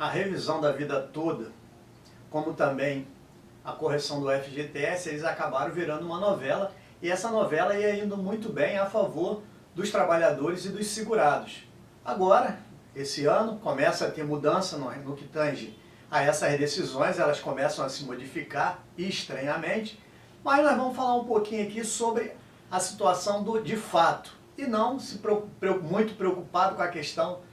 a revisão da vida toda, como também a correção do FGTS, eles acabaram virando uma novela, e essa novela ia indo muito bem a favor dos trabalhadores e dos segurados. Agora, esse ano, começa a ter mudança no que tange a essas decisões, elas começam a se modificar estranhamente, mas nós vamos falar um pouquinho aqui sobre a situação de fato, e não muito preocupado com a questão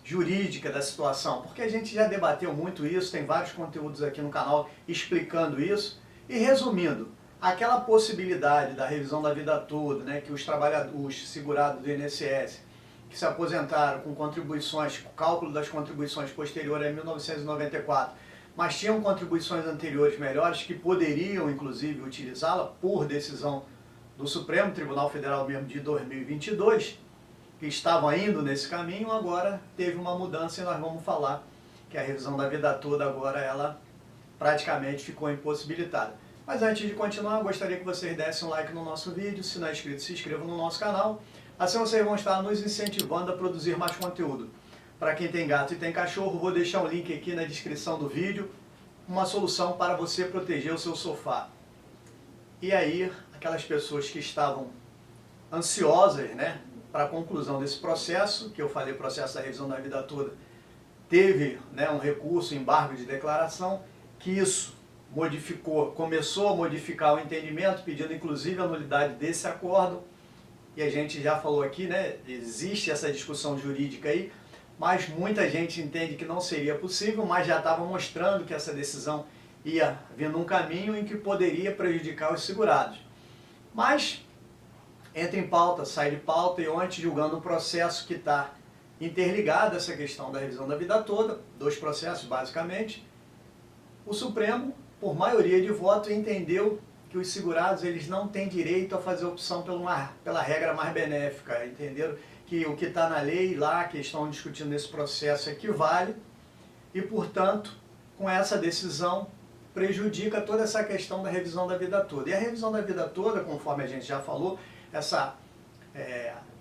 jurídica da situação, porque a gente já debateu muito isso, tem vários conteúdos aqui no canal explicando isso. E resumindo, aquela possibilidade da revisão da vida toda, né, que os trabalhadores, os segurados do INSS, que se aposentaram com contribuições, com cálculo das contribuições posteriores a 1994, mas tinham contribuições anteriores melhores, que poderiam inclusive utilizá-la por decisão do Supremo Tribunal Federal mesmo de 2022, que estavam indo nesse caminho, agora teve uma mudança e nós vamos falar que a revisão da vida toda agora ela praticamente ficou impossibilitada. Mas antes de continuar, eu gostaria que vocês dessem um like no nosso vídeo, se não é inscrito, se inscrevam no nosso canal, assim vocês vão estar nos incentivando a produzir mais conteúdo. Para quem tem gato e tem cachorro, vou deixar um link aqui na descrição do vídeo, uma solução para você proteger o seu sofá. E aí, aquelas pessoas que estavam ansiosas, né, para a conclusão desse processo, que eu falei, processo da revisão da vida toda, teve, né, um recurso, embargo de declaração, que isso começou a modificar o entendimento, pedindo inclusive a nulidade desse acordo, e a gente já falou aqui, né, existe essa discussão jurídica aí, mas muita gente entende que não seria possível, mas já estava mostrando que essa decisão ia vindo um caminho em que poderia prejudicar os segurados. Mas entra em pauta, sai de pauta, e ontem, julgando um processo que está interligado a essa questão da revisão da vida toda, dois processos basicamente, o Supremo, por maioria de voto, entendeu que os segurados eles não têm direito a fazer opção pela regra mais benéfica, entenderam que o que está na lei lá, que estão discutindo nesse processo, equivale, e portanto, com essa decisão, prejudica toda essa questão da revisão da vida toda. E a revisão da vida toda, conforme a gente já falou,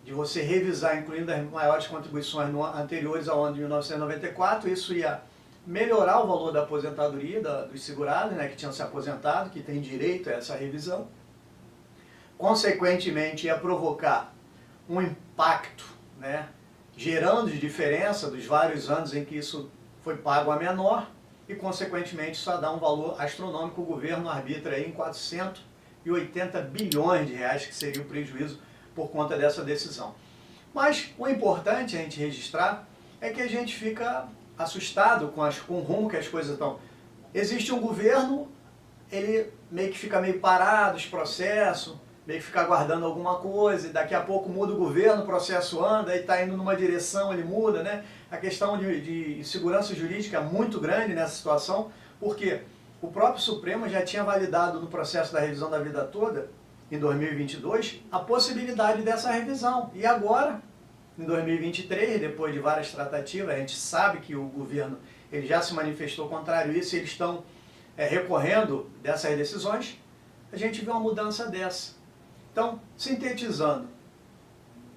de você revisar, incluindo as maiores contribuições anteriores ao ano de 1994, isso ia melhorar o valor da aposentadoria dos segurados, né, que tinham se aposentado, que têm direito a essa revisão. Consequentemente, ia provocar um impacto, né, gerando de diferença dos vários anos em que isso foi pago a menor, e consequentemente isso ia dar um valor astronômico. O governo arbitra aí em 480 bilhões de reais, que seria o prejuízo por conta dessa decisão. Mas o importante a gente registrar é que a gente fica assustado com o rumo que as coisas estão. Existe um governo, ele meio que fica meio parado, os processos, meio que fica aguardando alguma coisa, e daqui a pouco muda o governo, o processo anda, e está indo numa direção, ele muda, né? A questão de segurança jurídica é muito grande nessa situação, porque o próprio Supremo já tinha validado no processo da revisão da vida toda, em 2022, a possibilidade dessa revisão. E agora, em 2023, depois de várias tratativas, a gente sabe que o governo ele já se manifestou contrário a isso, e eles estão recorrendo dessas decisões, a gente vê uma mudança dessa. Então, sintetizando,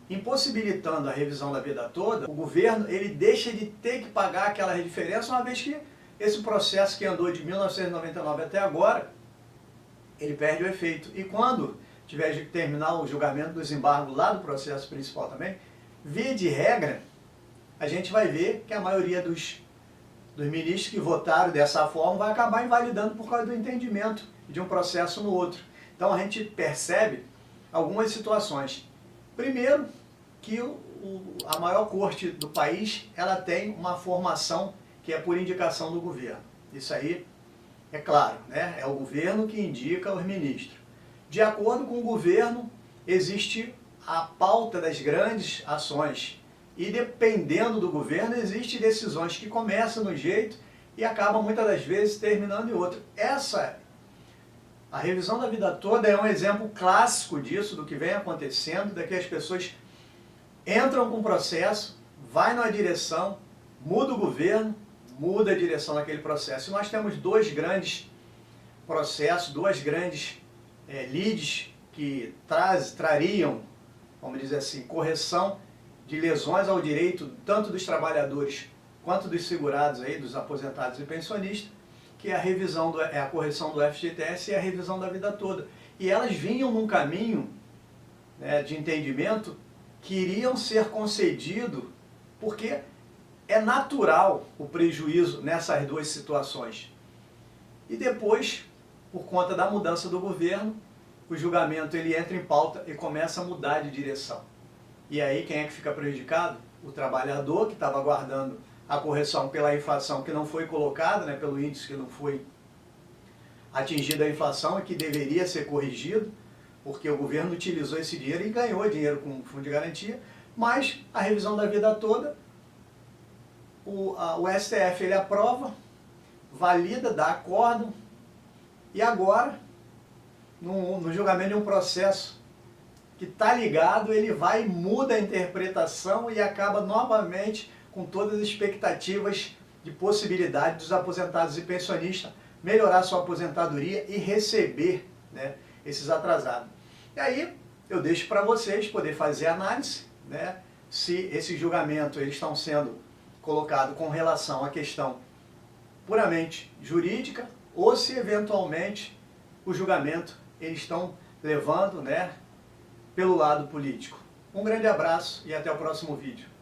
impossibilitando a revisão da vida toda, o governo ele deixa de ter que pagar aquela diferença, uma vez que esse processo que andou de 1999 até agora, ele perde o efeito. E quando tiver de terminar o julgamento dos embargos lá do processo principal também, via de regra, a gente vai ver que a maioria dos ministros que votaram dessa forma vai acabar invalidando por causa do entendimento de um processo no outro. Então a gente percebe algumas situações. Primeiro, que a maior corte do país ela tem uma formação que é por indicação do governo. Isso aí é claro, né? É o governo que indica os ministros. De acordo com o governo, existe a pauta das grandes ações. E dependendo do governo, existem decisões que começam no jeito e acabam muitas das vezes terminando em outro. A revisão da vida toda é um exemplo clássico disso, do que vem acontecendo, da que as pessoas entram com o processo, vai numa direção, muda o governo, muda a direção daquele processo. E nós temos dois grandes processos, duas grandes lides que trariam, vamos dizer assim, correção de lesões ao direito tanto dos trabalhadores quanto dos segurados aí, dos aposentados e pensionistas, que é a revisão, a correção do FGTS e a revisão da vida toda. E elas vinham num caminho, né, de entendimento que iriam ser concedidos, porque é natural o prejuízo nessas duas situações. E depois, por conta da mudança do governo, o julgamento ele entra em pauta e começa a mudar de direção. E aí quem é que fica prejudicado? O trabalhador que estava aguardando a correção pela inflação que não foi colocada, né, pelo índice que não foi atingida a inflação e que deveria ser corrigido, porque o governo utilizou esse dinheiro e ganhou dinheiro com o fundo de garantia, mas a revisão da vida toda, o STF ele aprova, valida, dá acórdão, e agora, no julgamento de um processo que está ligado, ele vai e muda a interpretação e acaba novamente com todas as expectativas de possibilidade dos aposentados e pensionistas melhorar sua aposentadoria e receber, né, esses atrasados. E aí eu deixo para vocês poder fazer análise, né, se esse julgamento eles estão sendo colocados com relação à questão puramente jurídica ou se eventualmente o julgamento eles estão levando, né, pelo lado político. Um grande abraço e até o próximo vídeo.